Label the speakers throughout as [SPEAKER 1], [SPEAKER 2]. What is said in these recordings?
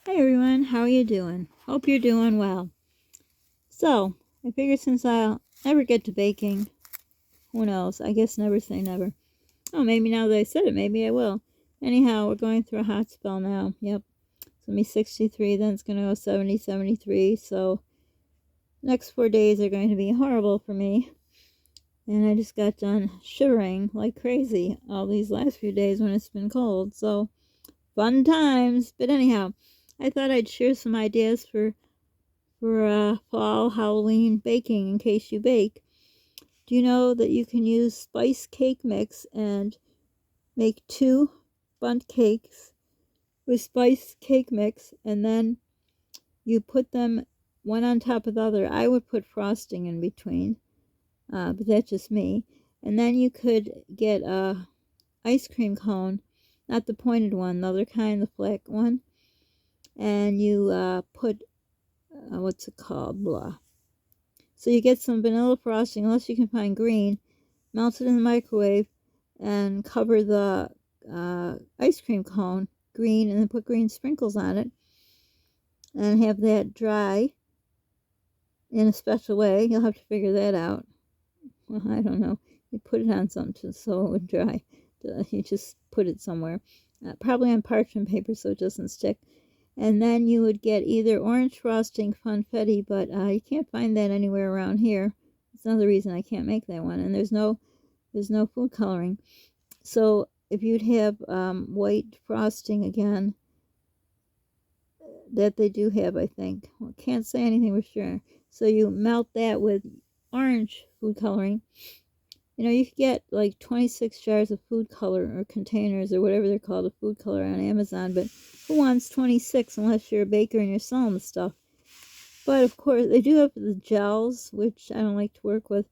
[SPEAKER 1] Hi everyone, how are you doing? Hope you're doing well. So, I figured since I'll never get to baking, who knows, I guess never say never. Oh, maybe now that I said it, maybe I will. Anyhow, we're going through a hot spell now. Yep, it's going to be 63, then it's going to go 70, 73, so next 4 days are going to be horrible for me. And I just got done shivering like crazy all these last few days when it's been cold, so fun times. But anyhow, I thought I'd share some ideas for fall Halloween baking in case you bake. Do you know that you can use spice cake mix and make 2 bundt cakes with spice cake mix, and then you put them one on top of the other? I would put frosting in between, but that's just me. And then you could get a ice cream cone, not the pointed one, the other kind, the flat one, and you put what's it called? Blah. So you get some vanilla frosting, unless you can find green, melt it in the microwave, and cover the ice cream cone green, and then put green sprinkles on it, and have that dry in a special way. You'll have to figure that out. Well, I don't know. You put it on something so it would dry. You just put it somewhere, probably on parchment paper so it doesn't stick. And then you would get either orange frosting funfetti, but you can't find that anywhere around here. It's another reason I can't make that one. And there's no food coloring. So if you'd have white frosting again, that they do have, I think. Well, can't say anything for sure. So you melt that with orange food coloring. You know, you could get like 26 jars of food color, or containers, or whatever they're called, of food color on Amazon, but who wants 26 unless you're a baker and you're selling the stuff? But of course, they do have the gels, which I don't like to work with,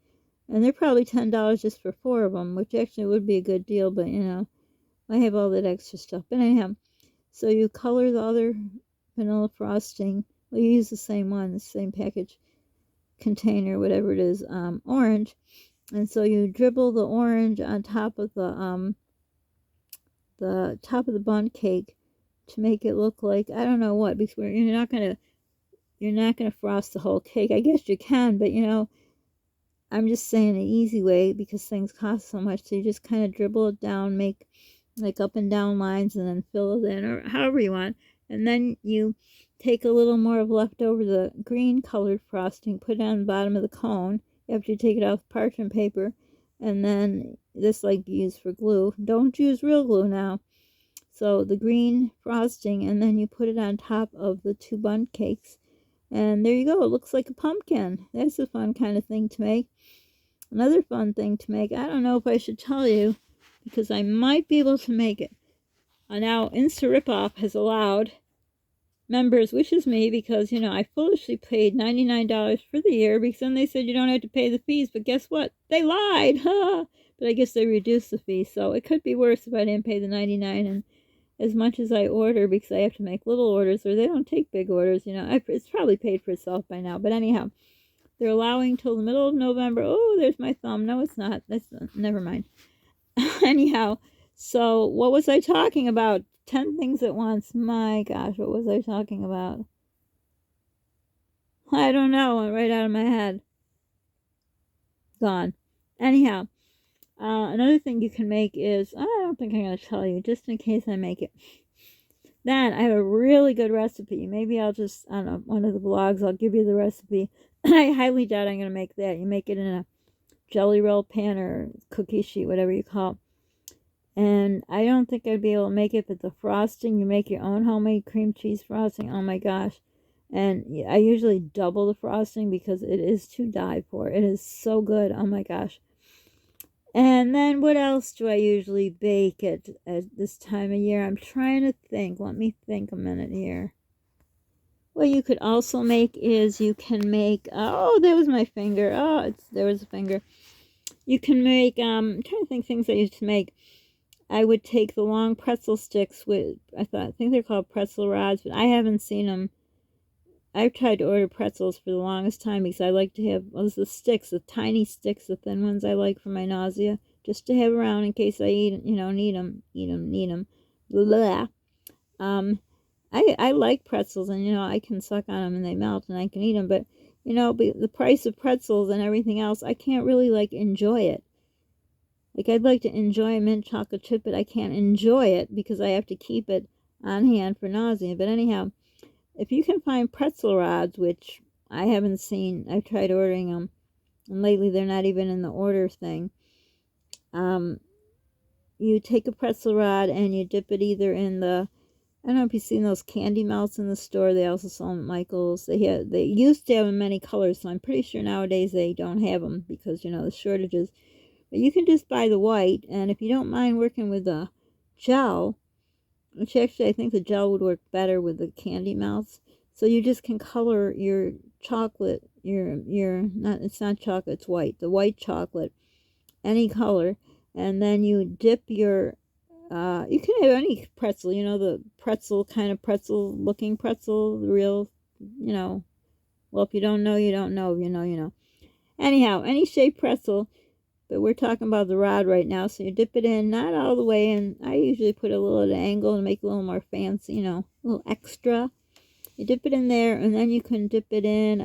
[SPEAKER 1] and they're probably $10 just for 4 of them, which actually would be a good deal, but you know, I have all that extra stuff. But anyhow, so you color the other vanilla frosting. Well, you use the same one, the same package container, whatever it is, orange. And so you dribble the orange on top of the top of the bundt cake to make it look like, I don't know what, because you're not gonna frost the whole cake. I guess you can, but you know, I'm just saying the easy way because things cost so much. So you just kind of dribble it down, make like up and down lines, and then fill it in, or however you want. And then you take a little more of leftover the green colored frosting, put it on the bottom of the cone after you take it off parchment paper, and then this like used for glue. Don't use real glue now. So the green frosting, and then you put it on top of the 2 bundt cakes, and there you go. It looks like a pumpkin. That's a fun kind of thing to make. Another fun thing to make, I don't know if I should tell you, because I might be able to make it. Now, Insta has allowed members, which is me, because, you know, I foolishly paid $99 for the year, because then they said you don't have to pay the fees, but guess what? They lied! But I guess they reduced the fee, so it could be worse if I didn't pay the $99, and as much as I order, because I have to make little orders, or they don't take big orders, you know, it's probably paid for itself by now, but anyhow, they're allowing till the middle of November. Oh, there's my thumb. No, it's not. That's never mind. Anyhow, so what was I talking about? 10 things at once. My gosh, what was I talking about? I don't know. Right out of my head. Gone. Anyhow, another thing you can make is, I don't think I'm going to tell you, just in case I make it. Then I have a really good recipe. Maybe I'll just, I don't know, one of the vlogs, I'll give you the recipe. I highly doubt I'm going to make that. You make it in a jelly roll pan or cookie sheet, whatever you call it. And I don't think I'd be able to make it, but the frosting, you make your own homemade cream cheese frosting. Oh my gosh. And I usually double the frosting because it is to die for. It is so good. Oh my gosh. And then what else do I usually bake at this time of year? I'm trying to think. Let me think a minute here. What you could also make is you can make, oh, there was my finger. Oh, there was a finger. You can make, I'm trying to think things I used to make. I would take the long pretzel sticks with, I think they're called pretzel rods, but I haven't seen them. I've tried to order pretzels for the longest time because I like to have, well, the sticks, the tiny sticks, the thin ones I like for my nausea, just to have around in case I eat, you know, need them. Blah. I like pretzels, and I can suck on them and they melt and I can eat them, but the price of pretzels and everything else, I can't really like enjoy it. Like, I'd like to enjoy a mint chocolate chip, but I can't enjoy it because I have to keep it on hand for nausea. But anyhow, if you can find pretzel rods, which I haven't seen, I've tried ordering them, and lately they're not even in the order thing. You take a pretzel rod and you dip it either in the, I don't know if you've seen those candy melts in the store. They also sell them at Michael's. They used to have them in many colors, so I'm pretty sure nowadays they don't have them because, the shortages. But you can just buy the white, and if you don't mind working with the gel, which actually I think the gel would work better with the candy melts, so you just can color your chocolate, it's not chocolate, it's white, the white chocolate, any color, and then you dip your, you can have any pretzel, the pretzel, kind of pretzel looking pretzel, the real, well, if you don't know, you don't know. If you know, you know. Anyhow, any shaped pretzel, but we're talking about the rod right now. So you dip it in, not all the way in. I usually put a little at an angle to make it a little more fancy, a little extra. You dip it in there, and then you can dip it in.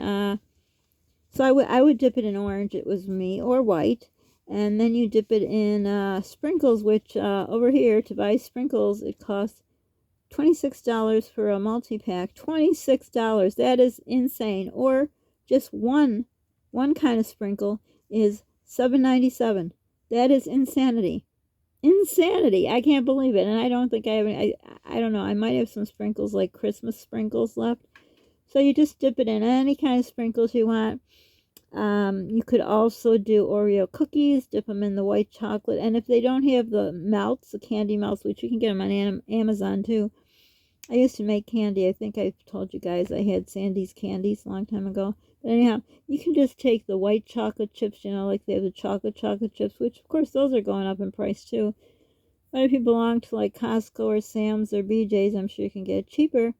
[SPEAKER 1] So I would dip it in orange. It was me, or white. And then you dip it in sprinkles, which over here, to buy sprinkles, it costs $26 for a multi-pack. $26. That is insane. Or just one kind of sprinkle is $7.97. That is insanity. Insanity. I can't believe it. And I don't think I have any, I don't know. I might have some sprinkles, like Christmas sprinkles left. So you just dip it in any kind of sprinkles you want. You could also do Oreo cookies, dip them in the white chocolate. And if they don't have the melts, the candy melts, which you can get them on Amazon too. I used to make candy. I think I told you guys I had Sandy's Candies a long time ago. But anyhow, you can just take the white chocolate chips, like they have the chocolate chips, which of course those are going up in price too. But if you belong to like Costco or Sam's or BJ's, I'm sure you can get it cheaper.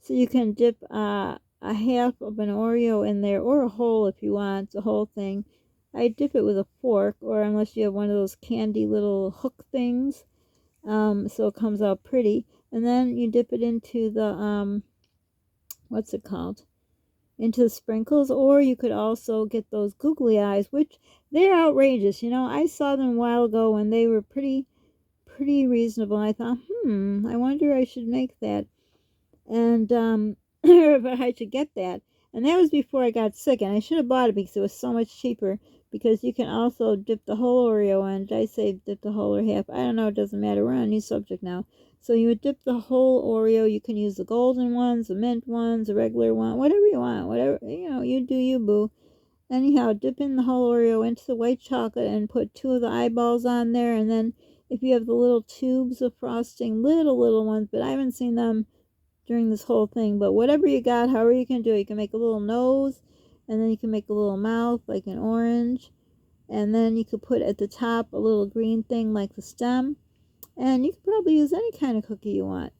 [SPEAKER 1] So you can dip a half of an Oreo in there, or a whole if you want, the whole thing. I dip it with a fork, or unless you have one of those candy little hook things, so it comes out pretty. And then you dip it into the, what's it called? Into the sprinkles, or you could also get those googly eyes, which they're outrageous. I saw them a while ago and they were pretty reasonable. I thought, I wonder I should make that. And, but I should get that. And that was before I got sick, and I should have bought it because it was so much cheaper. Because you can also dip the whole Oreo in. Did I say dip the whole or half? I don't know. It doesn't matter. We're on a new subject now. So you would dip the whole Oreo. You can use the golden ones, the mint ones, the regular one, whatever you want. Whatever, you do you, boo. Anyhow, dip in the whole Oreo into the white chocolate and put 2 of the eyeballs on there. And then if you have the little tubes of frosting, little ones, but I haven't seen them during this whole thing. But whatever you got, however you can do it. You can make a little nose, and then you can make a little mouth like an orange. And then you could put at the top a little green thing like the stem. And you could probably use any kind of cookie you want.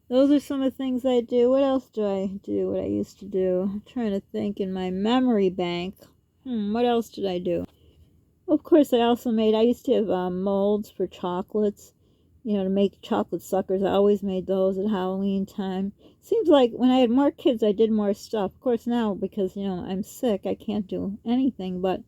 [SPEAKER 1] Those are some of the things I do. What else do I do? What I used to do? I'm trying to think in my memory bank. What else did I do? Well, of course, I used to have molds for chocolates. To make chocolate suckers. I always made those at Halloween time. Seems like when I had more kids, I did more stuff. Of course, now, because, I'm sick, I can't do anything. But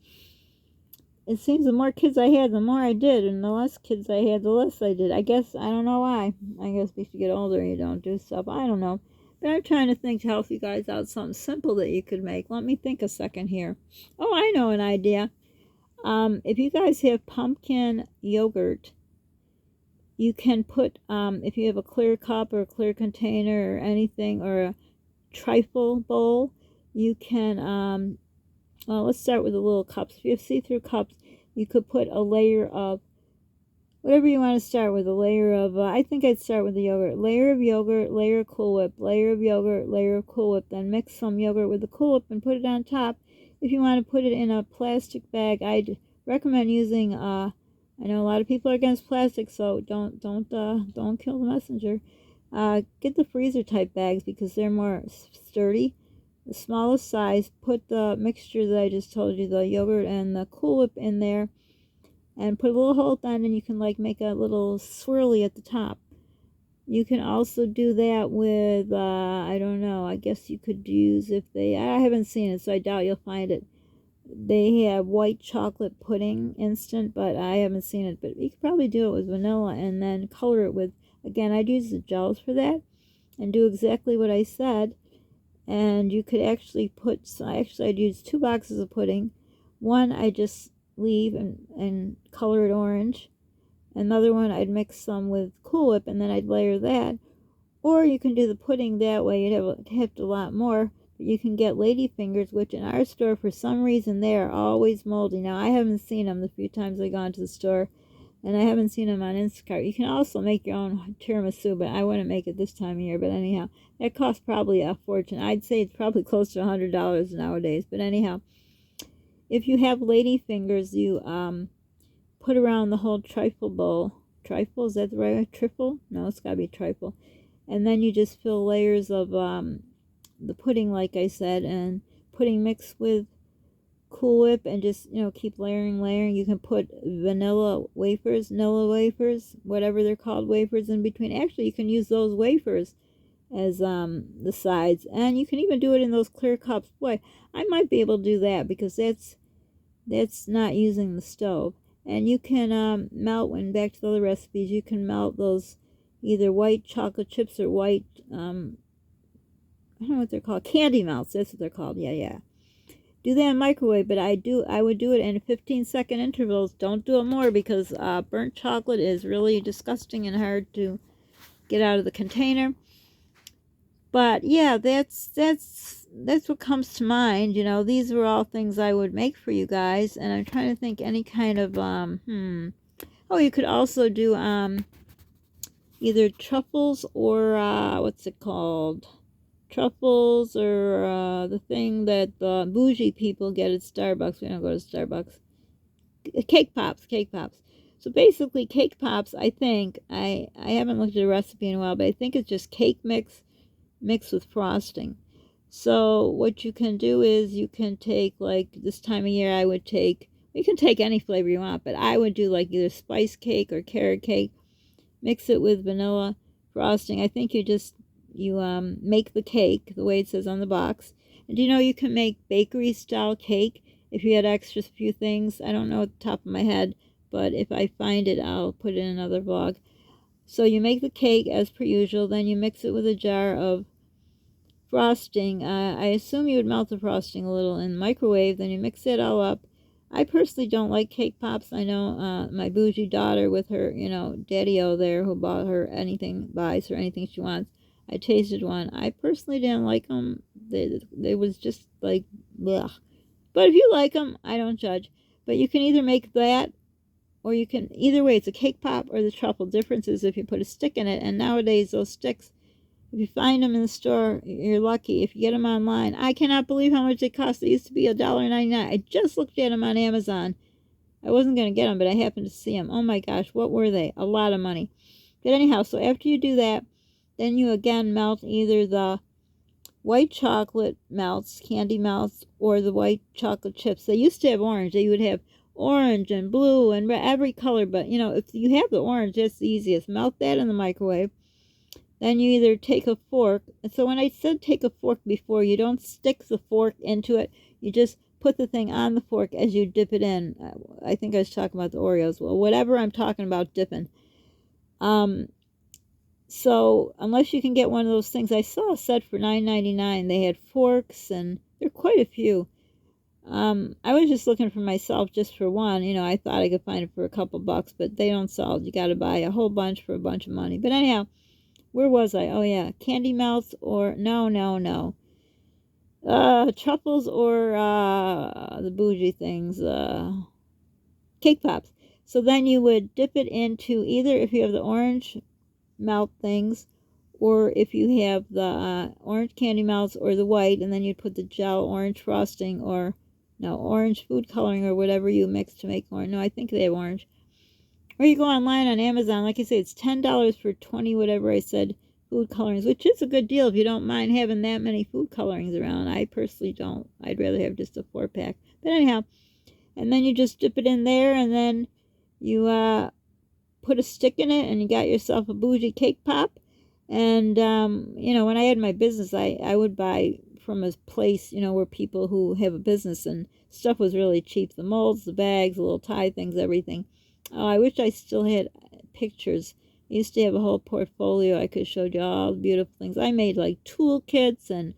[SPEAKER 1] it seems the more kids I had, the more I did. And the less kids I had, the less I did. I guess, I don't know why. I guess if you get older, you don't do stuff. I don't know. But I'm trying to think to help you guys out something simple that you could make. Let me think a second here. Oh, I know an idea. If you guys have pumpkin yogurt, you can put, if you have a clear cup or a clear container or anything, or a trifle bowl, you can, well, let's start with the little cups. If you have see-through cups, you could put a layer of, whatever you want to start with, a layer of, I think I'd start with the yogurt. Layer of yogurt, layer of Cool Whip, layer of yogurt, layer of Cool Whip. Then mix some yogurt with the Cool Whip and put it on top. If you want to put it in a plastic bag, I'd recommend using, I know a lot of people are against plastic, so don't kill the messenger. Get the freezer type bags because they're more sturdy. The smallest size. Put the mixture that I just told you, the yogurt and the Cool Whip, in there, and put a little hole at the end, and you can like make a little swirly at the top. You can also do that with, I don't know, I guess you could use I haven't seen it, so I doubt you'll find it. They have white chocolate pudding instant, but I haven't seen it. But you could probably do it with vanilla and then color it with, again, I'd use the gels for that and do exactly what I said. And you could actually I'd use 2 boxes of pudding. One I just leave and color it orange. Another one I'd mix some with Cool Whip and then I'd layer that. Or you can do the pudding that way. You'd have a lot more. But you can get ladyfingers, which in our store, for some reason, they are always moldy. Now, I haven't seen them the few times I've gone to the store. And I haven't seen them on Instacart. You can also make your own tiramisu, but I wouldn't make it this time of year. But anyhow, that costs probably a fortune. I'd say it's probably close to $100 nowadays. But anyhow, if you have ladyfingers, you put around the whole trifle bowl. Trifle, is that the right word? Trifle? No, it's got to be trifle. And then you just fill layers of the pudding, like I said, and pudding mixed with Cool Whip, and just, keep layering. You can put vanilla wafers, whatever they're called, wafers in between. Actually, you can use those wafers as the sides, and you can even do it in those clear cups. Boy, I might be able to do that because that's not using the stove. And you can melt, when back to the other recipes, you can melt those either white chocolate chips or white, I don't know what they're called, candy melts. That's what they're called. Yeah. Do that in microwave, but I would do it in 15-second intervals. Don't do it more because burnt chocolate is really disgusting and hard to get out of the container. But yeah, that's what comes to mind. These were all things I would make for you guys, and I'm trying to think any kind of Oh, you could also do either truffles or what's it called? Truffles or the thing that the bougie people get at Starbucks. We don't go to Starbucks. Cake pops. So basically, cake pops, I think, I haven't looked at a recipe in a while, but I think it's just cake mixed with frosting. So what you can do is you can take, like this time of year, you can take any flavor you want, but I would do like either spice cake or carrot cake, mix it with vanilla frosting. I think you make the cake the way it says on the box. And you can make bakery style cake if you had extra few things. I don't know at the top of my head, but if I find it, I'll put it in another vlog. So you make the cake as per usual, then you mix it with a jar of frosting. I assume you would melt the frosting a little in the microwave, then you mix it all up. I personally don't like cake pops. I know my bougie daughter with her, daddy-o there who buys her anything she wants. I tasted one. I personally didn't like them. They was just like, blech. But if you like them, I don't judge. But you can either make that, or you can, either way, it's a cake pop or the truffle. Difference is if you put a stick in it. And nowadays, those sticks, if you find them in the store, you're lucky. If you get them online, I cannot believe how much they cost. They used to be $1.99. I just looked at them on Amazon. I wasn't going to get them, but I happened to see them. Oh my gosh, what were they? A lot of money. But anyhow, so after you do that, then you again melt either the white chocolate melts, candy melts, or the white chocolate chips. They used to have orange. They would have orange and blue and every color. But, if you have the orange, that's the easiest. Melt that in the microwave. Then you either take a fork. So when I said take a fork before, you don't stick the fork into it. You just put the thing on the fork as you dip it in. I think I was talking about the Oreos. Well, whatever I'm talking about dipping. So unless you can get one of those things, I saw a set for $9.99. They had forks, and there are quite a few. I was just looking for myself just for one. I thought I could find it for a couple bucks, but they don't sell it. You got to buy a whole bunch for a bunch of money. But anyhow, where was I? Oh yeah, candy melts or no. Truffles or the bougie things, cake pops. So then you would dip it into either, if you have the orange melt things, or if you have the orange candy melts or the white, and then you'd put the gel orange frosting or orange food coloring or whatever you mix to make orange. No, I think they have orange. Or you go online on Amazon, like I say, it's $10 for 20 whatever I said food colorings, which is a good deal if you don't mind having that many food colorings around. I personally don't. I'd rather have just a 4-pack. But anyhow, and then you just dip it in there, and then you put a stick in it, and you got yourself a bougie cake pop. And, you know, when I had my business, I would buy from a place, you know, where people who have a business and stuff was really cheap. The molds, the bags, the little tie things, everything. Oh, I wish I still had pictures. I used to have a whole portfolio. I could show you all the beautiful things. I made like toolkits, and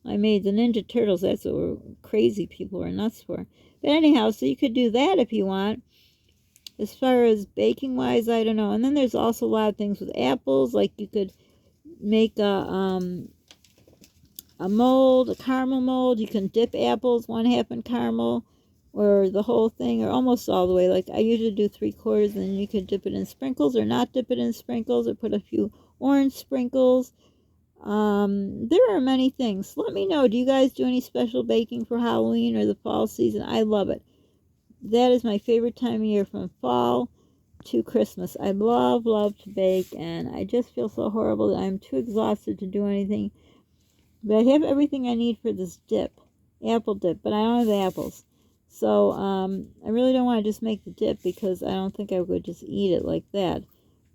[SPEAKER 1] I made the Ninja Turtles. That's what crazy people were nuts for. But anyhow, so you could do that if you want. As far as baking wise, I don't know. And then there's also a lot of things with apples. Like you could make a mold, a caramel mold. You can dip apples 1/2 in caramel, or the whole thing, or almost all the way. Like I usually do 3/4, and then you could dip it in sprinkles or not dip it in sprinkles, or put a few orange sprinkles. There are many things. Let me know. Do you guys do any special baking for Halloween or the fall season? I love it. That is my favorite time of year, from fall to Christmas. I love to bake, and I just feel so horrible that I'm too exhausted to do anything. But I have everything I need for this dip, apple dip, but I don't have apples. So I really don't want to just make the dip, because I don't think I would just eat it like that.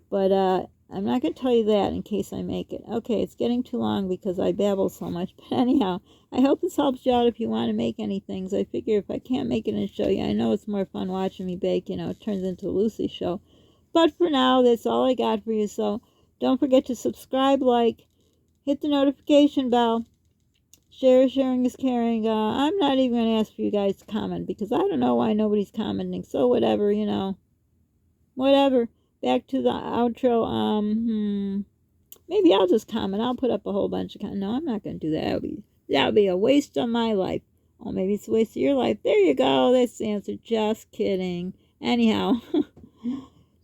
[SPEAKER 1] But I'm not going to tell you that in case I make it. Okay, it's getting too long because I babble so much. But anyhow, I hope this helps you out if you want to make any things. I figure if I can't make it and show you, I know it's more fun watching me bake. You know, it turns into a Lucy show. But for now, that's all I got for you. So don't forget to subscribe, like, hit the notification bell. Sharing is caring. I'm not even going to ask for you guys to comment, because I don't know why nobody's commenting. So whatever, you know. Whatever. Back to the outro. Maybe I'll just comment. I'll put up a whole bunch of comments. No, I'm not going to do that. That would be a waste of my life. Oh, maybe it's a waste of your life. There you go. That's the answer. Just kidding. Anyhow,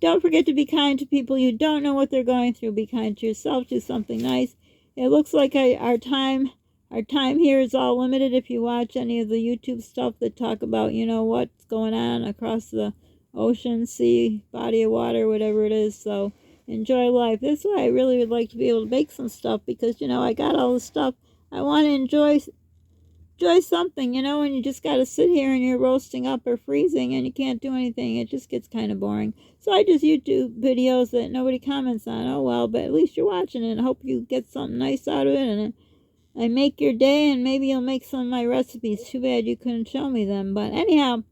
[SPEAKER 1] don't forget to be kind to people. You don't know what they're going through. Be kind to yourself. Do something nice. It looks like our time here is all limited. If you watch any of the YouTube stuff that talk about, you know, what's going on across the ocean, sea, body of water, whatever it is. So enjoy life. That's why I really would like to be able to make some stuff, because, you know, I got all the stuff. I want to enjoy something, you know, and you just got to sit here and you're roasting up or freezing and you can't do anything. It just gets kind of boring. So I just YouTube videos that nobody comments on. Oh well, but at least you're watching it. I hope you get something nice out of it, and I make your day, and maybe you'll make some of my recipes. Too bad you couldn't show me them. But anyhow,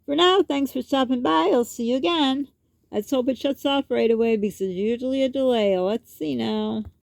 [SPEAKER 1] for now, thanks for stopping by. I'll see you again. Let's hope it shuts off right away, because there's usually a delay. Let's see now.